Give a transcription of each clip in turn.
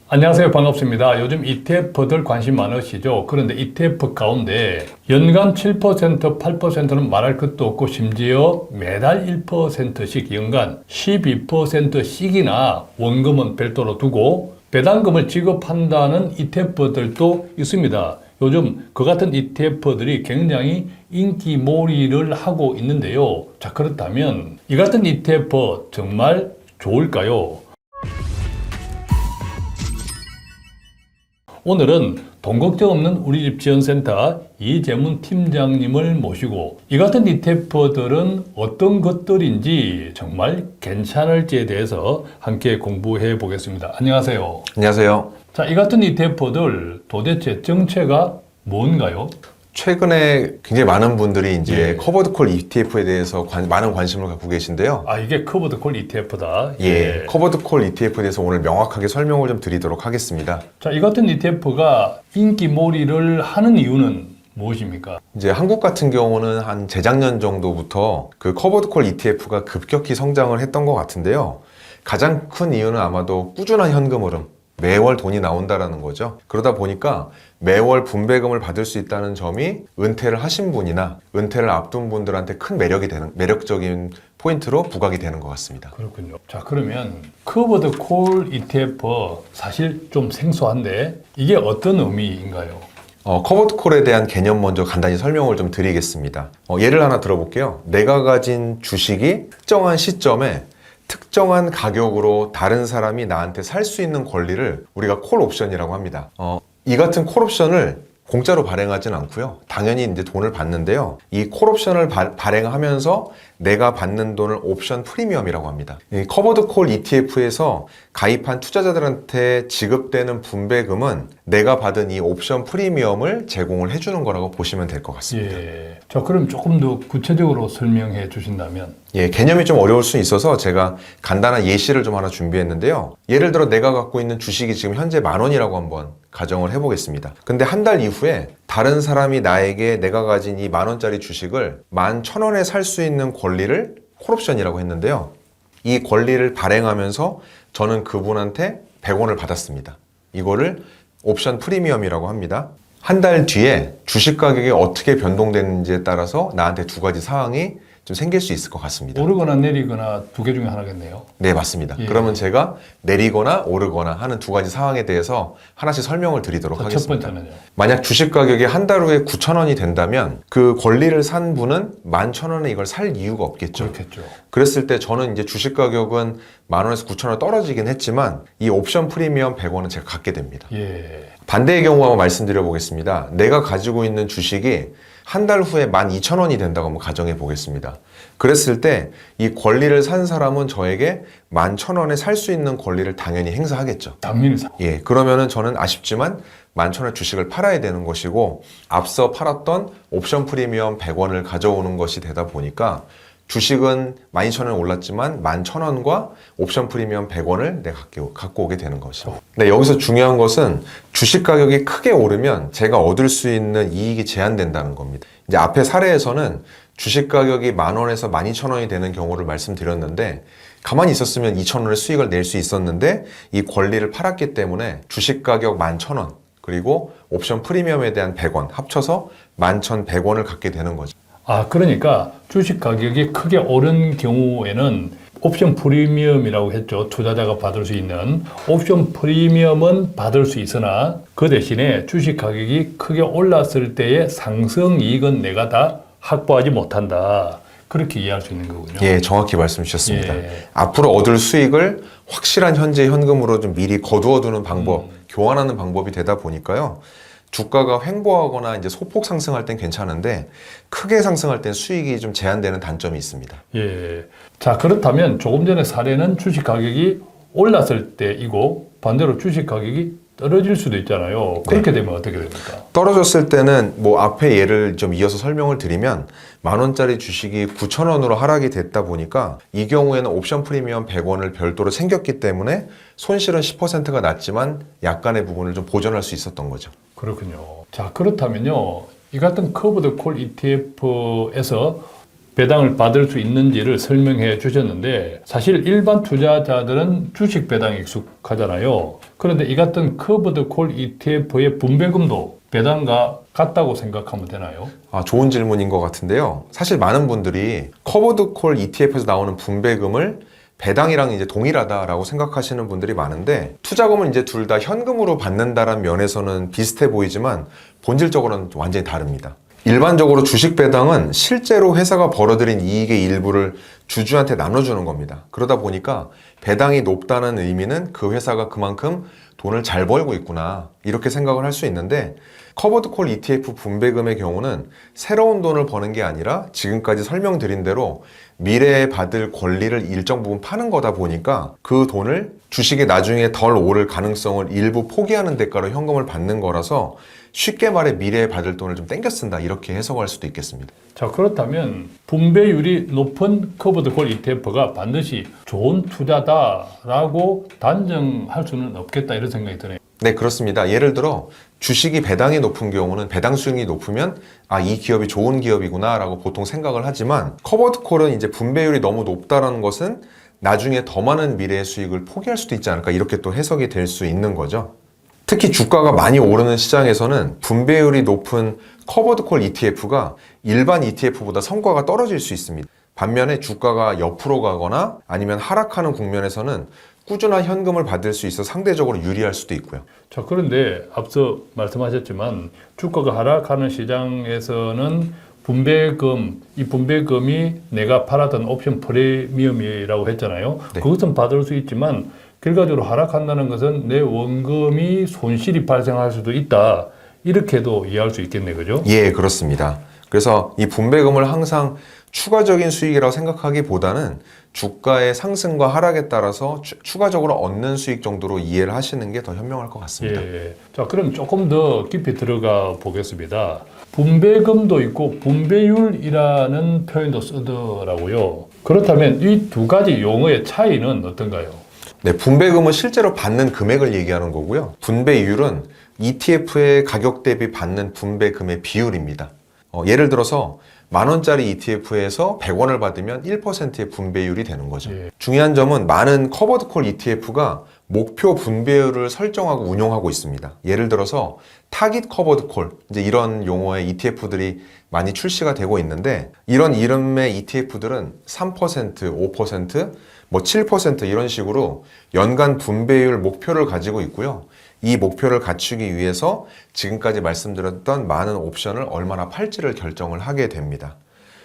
안녕하세요. 반갑습니다. 요즘 ETF들 관심 많으시죠? 그런데 ETF 가운데 연간 7%, 8%는 말할 것도 없고 심지어 매달 1%씩 연간 12%씩이나 원금은 별도로 두고 배당금을 지급한다는 ETF들도 있습니다. 요즘 그 같은 ETF들이 굉장히 인기몰이를 하고 있는데요. 자, 그렇다면 이 같은 ETF 정말 좋을까요? 오늘은 돈 걱정 없는 우리집 지원센터 이재문 팀장님을 모시고 이 같은 ETF들은 어떤 것들인지 정말 괜찮을지에 대해서 함께 공부해 보겠습니다. 안녕하세요. 안녕하세요. 자, 이 같은 ETF들 도대체 정체가 뭔가요? 최근에 굉장히 많은 분들이 이제 예. 커버드 콜 ETF에 대해서 많은 관심을 갖고 계신데요. 아, 이게 커버드 콜 ETF다. 예. 커버드 콜 ETF에 대해서 오늘 명확하게 설명을 좀 드리도록 하겠습니다. 자, 이 같은 ETF가 인기몰이를 하는 이유는 무엇입니까? 이제 한국 같은 경우는 한 재작년 정도부터 그 커버드 콜 ETF가 급격히 성장을 했던 것 같은데요. 가장 큰 이유는 아마도 꾸준한 현금 흐름, 매월 돈이 나온다라는 거죠. 그러다 보니까 매월 분배금을 받을 수 있다는 점이 은퇴를 하신 분이나 은퇴를 앞둔 분들한테 큰 매력적인 포인트로 부각이 되는 것 같습니다. 그렇군요. 자, 그러면 커버드 콜 ETF 사실 좀 생소한데 이게 어떤 의미인가요? 커버드 콜에 대한 개념 먼저 간단히 설명을 좀 드리겠습니다. 예를 하나 들어볼게요. 내가 가진 주식이 특정한 시점에 특정한 가격으로 다른 사람이 나한테 살 수 있는 권리를 우리가 콜 옵션이라고 합니다. 이 같은 콜 옵션을 공짜로 발행하진 않고요. 당연히 이제 돈을 받는데요. 이 콜 옵션을 발행하면서 내가 받는 돈을 옵션 프리미엄이라고 합니다. 이 커버드 콜 ETF에서 가입한 투자자들한테 지급되는 분배금은 내가 받은 이 옵션 프리미엄을 제공을 해주는 거라고 보시면 될 것 같습니다. 예. 자, 그럼 조금 더 구체적으로 설명해 주신다면? 예, 개념이 좀 어려울 수 있어서 제가 간단한 예시를 좀 하나 준비했는데요. 예를 들어 내가 갖고 있는 주식이 지금 현재 10,000원이라고 한번 가정을 해보겠습니다. 근데 한 달 이후에 다른 사람이 나에게 내가 가진 이 10,000원짜리 주식을 11,000원에 살 수 있는 권리를 콜옵션이라고 했는데요. 이 권리를 발행하면서 저는 그분한테 100원을 받았습니다. 이거를 옵션 프리미엄이라고 합니다. 한 달 뒤에 주식 가격이 어떻게 변동되는지에 따라서 나한테 두 가지 사항이 좀 생길 수 있을 것 같습니다. 오르거나 내리거나 두 개 중에 하나겠네요. 네, 맞습니다. 예. 그러면 제가 내리거나 오르거나 하는 두 가지 상황에 대해서 하나씩 설명을 드리도록 첫 하겠습니다. 번째는요. 만약 주식 가격이 한 달 후에 9,000원이 된다면 그 권리를 산 분은 11,000원에 이걸 살 이유가 없겠죠. 그렇겠죠. 그랬을 때 저는 이제 주식 가격은 10,000원에서 9,000원 떨어지긴 했지만 이 옵션 프리미엄 100원은 제가 갖게 됩니다. 예. 반대의 경우 한번 말씀드려 보겠습니다. 내가 가지고 있는 주식이 한 달 후에 12,000원이 된다고 한번 가정해 보겠습니다. 그랬을 때 이 권리를 산 사람은 저에게 11,000원에 살 수 있는 권리를 당연히 행사하겠죠. 당연히 예, 그러면은 저는 아쉽지만 11,000원 주식을 팔아야 되는 것이고 앞서 팔았던 옵션 프리미엄 100원을 가져오는 것이 되다 보니까 주식은 12,000원 올랐지만 11,000원과 옵션 프리미엄 100원을 내가 갖고 오게 되는 것이죠. 근데 여기서 중요한 것은 주식 가격이 크게 오르면 제가 얻을 수 있는 이익이 제한된다는 겁니다. 이제 앞에 사례에서는 주식 가격이 10,000원에서 12,000원이 되는 경우를 말씀드렸는데 가만히 있었으면 2,000원의 수익을 낼 수 있었는데 이 권리를 팔았기 때문에 주식 가격 11,000원 그리고 옵션 프리미엄에 대한 100원 합쳐서 11,100원을 갖게 되는 거죠. 아, 그러니까 주식 가격이 크게 오른 경우에는 옵션 프리미엄이라고 했죠. 투자자가 받을 수 있는 옵션 프리미엄은 받을 수 있으나 그 대신에 주식 가격이 크게 올랐을 때의 상승 이익은 내가 다 확보하지 못한다. 그렇게 이해할 수 있는 거군요. 예, 정확히 말씀 주셨습니다. 예. 앞으로 얻을 수익을 확실한 현재 현금으로 좀 미리 거두어두는 방법, 교환하는 방법이 되다 보니까요. 주가가 횡보하거나 이제 소폭 상승할 땐 괜찮은데 크게 상승할 땐 수익이 좀 제한되는 단점이 있습니다. 예. 자, 그렇다면 조금 전에 사례는 주식 가격이 올랐을 때이고 반대로 주식 가격이 떨어질 수도 있잖아요. 그렇게 되면 어떻게 됩니까? 떨어졌을 때는 뭐 앞에 예를 좀 이어서 설명을 드리면 10,000원짜리 주식이 9,000원으로 하락이 됐다 보니까 이 경우에는 옵션 프리미엄 100원을 별도로 챙겼기 때문에 손실은 10%가 났지만 약간의 부분을 좀 보전할 수 있었던 거죠. 그렇군요. 자, 그렇다면요. 이 같은 커버드 콜 ETF에서 배당을 받을 수 있는지를 설명해 주셨는데 사실 일반 투자자들은 주식 배당에 익숙하잖아요. 그런데 이 같은 커버드 콜 ETF의 분배금도 배당과 같다고 생각하면 되나요? 좋은 질문인 것 같은데요. 사실 많은 분들이 커버드 콜 ETF에서 나오는 분배금을 배당이랑 이제 동일하다라고 생각하시는 분들이 많은데, 투자금은 이제 둘 다 현금으로 받는다는 면에서는 비슷해 보이지만 본질적으로는 완전히 다릅니다. 일반적으로 주식 배당은 실제로 회사가 벌어들인 이익의 일부를 주주한테 나눠주는 겁니다. 그러다 보니까 배당이 높다는 의미는 그 회사가 그만큼 돈을 잘 벌고 있구나, 이렇게 생각을 할 수 있는데, 커버드 콜 ETF 분배금의 경우는 새로운 돈을 버는 게 아니라 지금까지 설명드린 대로 미래에 받을 권리를 일정 부분 파는 거다 보니까 그 돈을 주식이 나중에 덜 오를 가능성을 일부 포기하는 대가로 현금을 받는 거라서, 쉽게 말해 미래에 받을 돈을 좀 땡겨 쓴다, 이렇게 해석할 수도 있겠습니다. 자, 그렇다면 분배율이 높은 커버드 콜 ETF가 반드시 좋은 투자다라고 단정할 수는 없겠다, 이런 생각이 드네요. 네, 그렇습니다. 예를 들어 주식이 배당이 높은 경우는, 배당 수익이 높으면 이 기업이 좋은 기업이구나 라고 보통 생각을 하지만, 커버드 콜은 이제 분배율이 너무 높다는 것은 나중에 더 많은 미래의 수익을 포기할 수도 있지 않을까, 이렇게 또 해석이 될 수 있는 거죠. 특히 주가가 많이 오르는 시장에서는 분배율이 높은 커버드 콜 ETF가 일반 ETF보다 성과가 떨어질 수 있습니다. 반면에 주가가 옆으로 가거나 아니면 하락하는 국면에서는 꾸준한 현금을 받을 수 있어 상대적으로 유리할 수도 있고요. 자, 그런데 앞서 말씀하셨지만 주가가 하락하는 시장에서는 이 분배금이 내가 팔았던 옵션 프리미엄이라고 했잖아요. 네. 그것은 받을 수 있지만 결과적으로 하락한다는 것은 내 원금이 손실이 발생할 수도 있다, 이렇게도 이해할 수 있겠네, 그죠? 예, 그렇습니다. 그래서 이 분배금을 항상 추가적인 수익이라고 생각하기보다는 주가의 상승과 하락에 따라서 추가적으로 얻는 수익 정도로 이해를 하시는 게 더 현명할 것 같습니다. 예. 자, 그럼 조금 더 깊이 들어가 보겠습니다. 분배금도 있고 분배율이라는 표현도 쓰더라고요. 그렇다면 이 두 가지 용어의 차이는 어떤가요? 네, 분배금은 실제로 받는 금액을 얘기하는 거고요. 분배율은 ETF의 가격 대비 받는 분배금의 비율입니다. 예를 들어서 10,000원짜리 ETF에서 100원을 받으면 1%의 분배율이 되는 거죠. 예. 중요한 점은 많은 커버드 콜 ETF가 목표 분배율을 설정하고 운용하고 있습니다. 예를 들어서 타깃 커버드 콜, 이제 이런 용어의 ETF들이 많이 출시가 되고 있는데, 이런 이름의 ETF들은 3%, 5%, 7% 이런 식으로 연간 분배율 목표를 가지고 있고요. 이 목표를 갖추기 위해서 지금까지 말씀드렸던 많은 옵션을 얼마나 팔지를 결정을 하게 됩니다.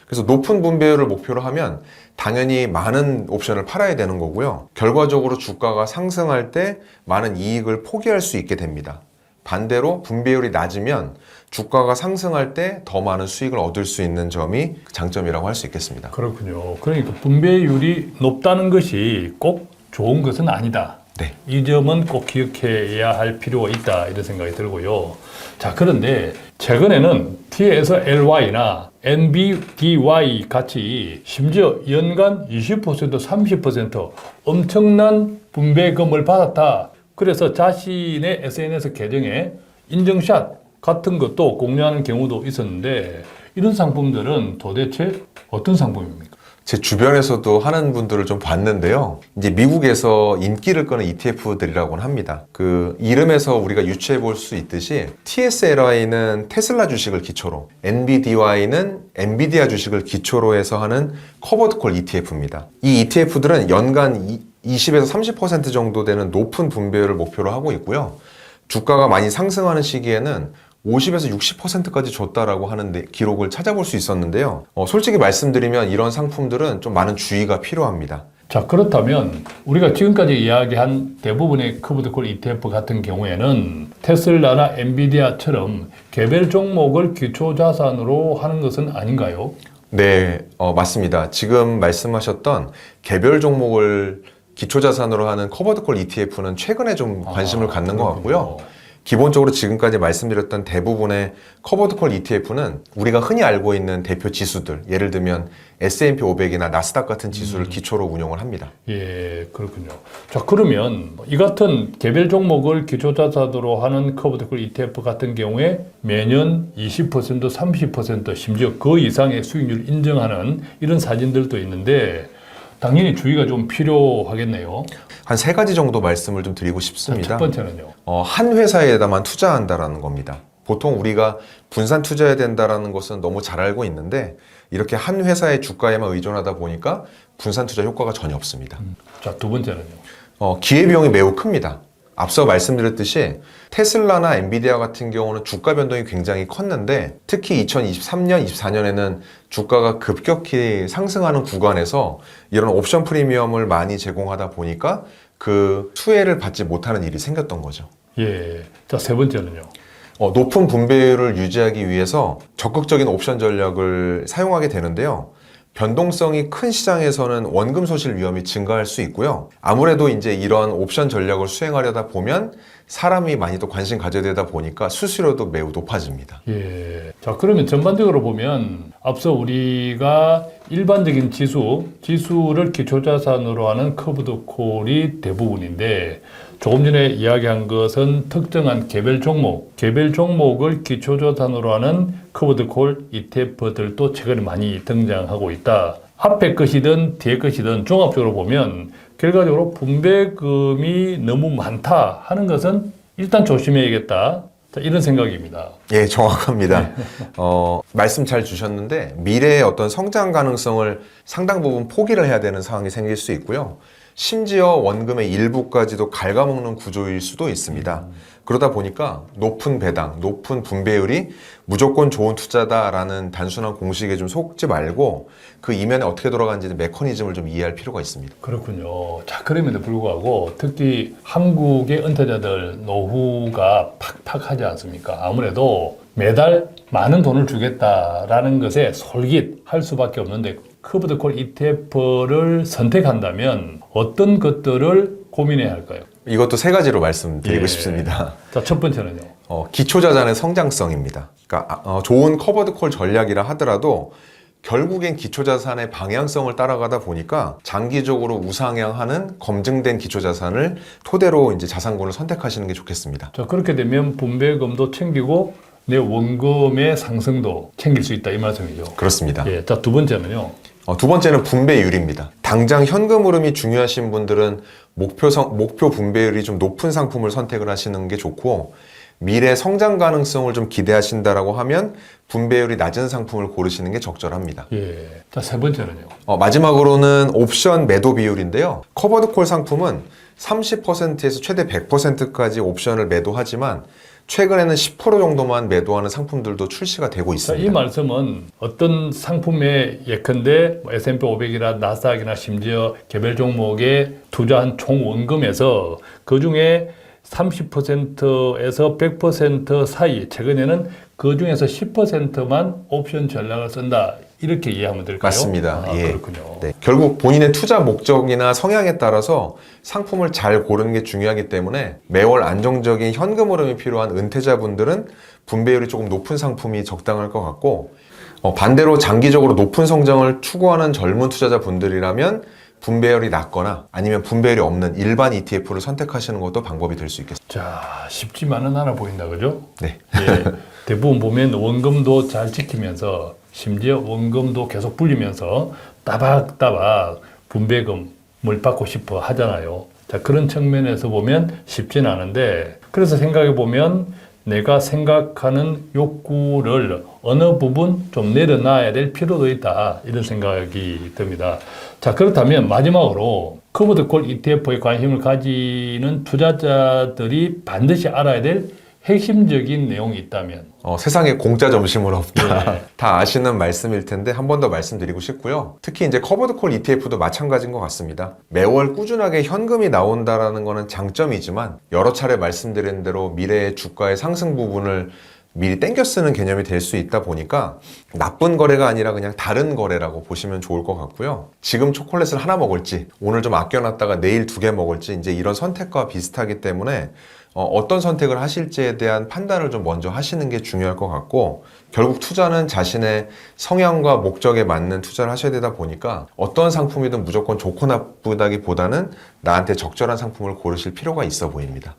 그래서 높은 분배율을 목표로 하면 당연히 많은 옵션을 팔아야 되는 거고요. 결과적으로 주가가 상승할 때 많은 이익을 포기할 수 있게 됩니다. 반대로 분배율이 낮으면 주가가 상승할 때 더 많은 수익을 얻을 수 있는 점이 장점이라고 할 수 있겠습니다. 그렇군요. 그러니까 분배율이 높다는 것이 꼭 좋은 것은 아니다. 네. 이 점은 꼭 기억해야 할 필요가 있다, 이런 생각이 들고요. 자, 그런데 최근에는 T에서 LY나 NBDY 같이 심지어 연간 20%, 30% 엄청난 분배금을 받았다, 그래서 자신의 SNS 계정에 인증샷 같은 것도 공유하는 경우도 있었는데, 이런 상품들은 도대체 어떤 상품입니까? 제 주변에서도 하는 분들을 좀 봤는데요. 이제 미국에서 인기를 끄는 ETF들이라고는 합니다. 그 이름에서 우리가 유추해 볼 수 있듯이 TSLI는 테슬라 주식을 기초로, NBDY는 엔비디아 주식을 기초로 해서 하는 커버드 콜 ETF입니다. 이 ETF들은 연간 20에서 30% 정도 되는 높은 분배율을 목표로 하고 있고요. 주가가 많이 상승하는 시기에는 50에서 60%까지 줬다라고 하는 기록을 찾아볼 수 있었는데요. 솔직히 말씀드리면 이런 상품들은 좀 많은 주의가 필요합니다. 자, 그렇다면 우리가 지금까지 이야기한 대부분의 커버드 콜 ETF 같은 경우에는 테슬라나 엔비디아처럼 개별 종목을 기초 자산으로 하는 것은 아닌가요? 네, 맞습니다. 지금 말씀하셨던 개별 종목을 기초 자산으로 하는 커버드 콜 ETF는 최근에 좀 관심을 갖는 것 같고요. 기본적으로 지금까지 말씀드렸던 대부분의 커버드콜 ETF는 우리가 흔히 알고 있는 대표 지수들, 예를 들면 S&P 500이나 나스닥 같은 지수를 기초로 운용을 합니다. 예, 그렇군요. 자, 그러면 이 같은 개별 종목을 기초자산으로 하는 커버드콜 ETF 같은 경우에 매년 20%, 30% 심지어 그 이상의 수익률을 인정하는 이런 사진들도 있는데 당연히 주의가 좀 필요하겠네요. 한 세 가지 정도 말씀을 좀 드리고 자, 싶습니다. 첫 번째는요. 한 회사에다만 투자한다라는 겁니다. 보통 우리가 분산 투자해야 된다라는 것은 너무 잘 알고 있는데 이렇게 한 회사의 주가에만 의존하다 보니까 분산 투자 효과가 전혀 없습니다. 자, 두 번째는요. 기회비용이 매우 큽니다. 앞서 말씀드렸듯이 테슬라나 엔비디아 같은 경우는 주가 변동이 굉장히 컸는데 특히 2023년, 24년에는 주가가 급격히 상승하는 구간에서 이런 옵션 프리미엄을 많이 제공하다 보니까 그 수혜를 받지 못하는 일이 생겼던 거죠. 예. 자, 세 번째는요. 높은 분배율을 유지하기 위해서 적극적인 옵션 전략을 사용하게 되는데요. 변동성이 큰 시장에서는 원금 소실 위험이 증가할 수 있고요. 아무래도 이제 이런 옵션 전략을 수행하려다 보면 사람이 많이 또 관심 가져야 되다 보니까 수수료도 매우 높아집니다. 예. 자, 그러면 전반적으로 보면 앞서 우리가 일반적인 지수를 기초자산으로 하는 커브드 콜이 대부분인데 조금 전에 이야기한 것은 특정한 개별 종목을 기초자산으로 하는 커브드 콜 ETF들도 최근에 많이 등장하고 있다. 앞에 것이든 뒤에 것이든 종합적으로 보면 결과적으로 분배금이 너무 많다 하는 것은 일단 조심해야겠다. 자, 이런 생각입니다. 예, 정확합니다. 말씀 잘 주셨는데 미래의 어떤 성장 가능성을 상당 부분 포기를 해야 되는 상황이 생길 수 있고요. 심지어 원금의 일부까지도 갉아먹는 구조일 수도 있습니다. 그러다 보니까 높은 배당, 높은 분배율이 무조건 좋은 투자다라는 단순한 공식에 좀 속지 말고 그 이면에 어떻게 돌아가는지 메커니즘을 좀 이해할 필요가 있습니다. 그렇군요. 자, 그럼에도 불구하고 특히 한국의 은퇴자들 노후가 팍팍하지 않습니까? 아무래도 매달 많은 돈을 주겠다라는 것에 솔깃할 수밖에 없는데 커브드 콜 ETF를 선택한다면 어떤 것들을 고민해야 할까요? 이것도 세 가지로 말씀드리고 예. 싶습니다. 자, 첫 번째는요. 기초자산의 성장성입니다. 그러니까 좋은 커버드콜 전략이라 하더라도 결국엔 기초자산의 방향성을 따라가다 보니까 장기적으로 우상향하는 검증된 기초자산을 토대로 이제 자산군을 선택하시는 게 좋겠습니다. 자, 그렇게 되면 분배금도 챙기고 내 원금의 상승도 챙길 수 있다 이 말씀이죠. 그렇습니다. 예. 자, 두 번째는요. 두 번째는 분배율입니다. 당장 현금 흐름이 중요하신 분들은 목표 분배율이 좀 높은 상품을 선택을 하시는 게 좋고 미래 성장 가능성을 좀 기대하신다라고 하면 분배율이 낮은 상품을 고르시는 게 적절합니다. 예. 자, 세 번째는요. 마지막으로는 옵션 매도 비율인데요. 커버드콜 상품은 30%에서 최대 100%까지 옵션을 매도하지만 최근에는 10% 정도만 매도하는 상품들도 출시가 되고 자, 있습니다. 이 말씀은 어떤 상품에 예컨대 S&P 500이나 나스닥이나 심지어 개별 종목에 투자한 총 원금에서 그 중에 30%에서 100% 사이, 최근에는 그 중에서 10%만 옵션 전략을 쓴다. 이렇게 이해하면 될까요? 맞습니다. 예. 그렇군요. 네. 결국 본인의 투자 목적이나 성향에 따라서 상품을 잘 고르는 게 중요하기 때문에 매월 안정적인 현금 흐름이 필요한 은퇴자분들은 분배율이 조금 높은 상품이 적당할 것 같고 반대로 장기적으로 높은 성장을 추구하는 젊은 투자자분들이라면 분배율이 낮거나 아니면 분배율이 없는 일반 ETF를 선택하시는 것도 방법이 될 수 있겠습니다. 자, 쉽지만은 않아 보인다, 그죠? 네. 예. 대부분 보면 원금도 잘 지키면서 심지어 원금도 계속 불리면서 따박따박 분배금을 받고 싶어 하잖아요. 자, 그런 측면에서 보면 쉽진 않은데 그래서 생각해 보면 내가 생각하는 욕구를 어느 부분 좀 내려놔야 될 필요도 있다. 이런 생각이 듭니다. 자, 그렇다면 마지막으로 커버드 콜 ETF에 관심을 가지는 투자자들이 반드시 알아야 될 핵심적인 내용이 있다면 세상에 공짜 점심은 없다. 네. 다 아시는 말씀일 텐데 한 번 더 말씀드리고 싶고요. 특히 이제 커버드콜 ETF도 마찬가지인 것 같습니다. 매월 꾸준하게 현금이 나온다라는 거는 장점이지만 여러 차례 말씀드린 대로 미래의 주가의 상승 부분을 미리 땡겨 쓰는 개념이 될 수 있다 보니까 나쁜 거래가 아니라 그냥 다른 거래라고 보시면 좋을 것 같고요. 지금 초콜릿을 하나 먹을지 오늘 좀 아껴놨다가 내일 2개 먹을지 이제 이런 선택과 비슷하기 때문에 어떤 선택을 하실지에 대한 판단을 좀 먼저 하시는 게 중요할 것 같고, 결국 투자는 자신의 성향과 목적에 맞는 투자를 하셔야 되다 보니까 어떤 상품이든 무조건 좋고 나쁘다기보다는 나한테 적절한 상품을 고르실 필요가 있어 보입니다.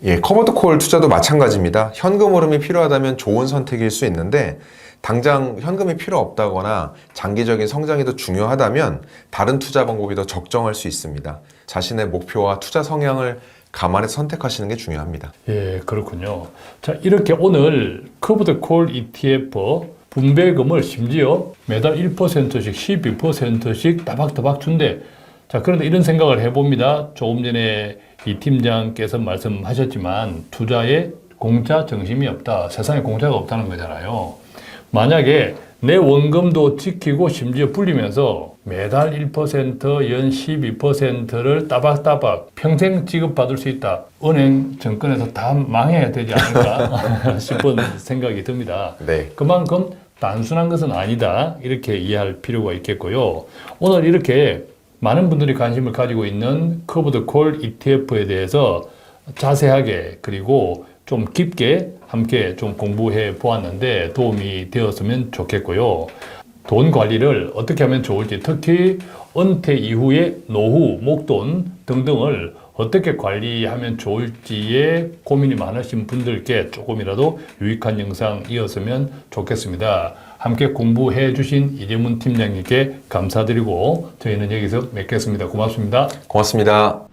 예, 커버드 콜 투자도 마찬가지입니다. 현금 흐름이 필요하다면 좋은 선택일 수 있는데, 당장 현금이 필요 없다거나 장기적인 성장이 더 중요하다면 다른 투자 방법이 더 적정할 수 있습니다. 자신의 목표와 투자 성향을 감안해서 선택하시는 게 중요합니다. 예, 그렇군요. 자, 이렇게 오늘 커브드 콜 ETF 분배금을 심지어 매달 1%씩 12%씩 따박따박 준대. 자, 그런데 이런 생각을 해봅니다. 조금 전에 이 팀장께서 말씀하셨지만 투자에 공짜 정심이 없다. 세상에 공짜가 없다는 거잖아요. 만약에 내 원금도 지키고 심지어 불리면서 매달 1%, 연 12%를 따박따박 평생 지급받을 수 있다. 은행, 정권에서 다 망해야 되지 않을까 싶은 생각이 듭니다. 네. 그만큼 단순한 것은 아니다. 이렇게 이해할 필요가 있겠고요. 오늘 이렇게 많은 분들이 관심을 가지고 있는 커브드 콜 ETF에 대해서 자세하게 그리고 좀 깊게 함께 좀 공부해 보았는데 도움이 되었으면 좋겠고요. 돈 관리를 어떻게 하면 좋을지, 특히 은퇴 이후의 노후, 목돈 등등을 어떻게 관리하면 좋을지에 고민이 많으신 분들께 조금이라도 유익한 영상이었으면 좋겠습니다. 함께 공부해 주신 이재문 팀장님께 감사드리고 저희는 여기서 맺겠습니다. 고맙습니다. 고맙습니다.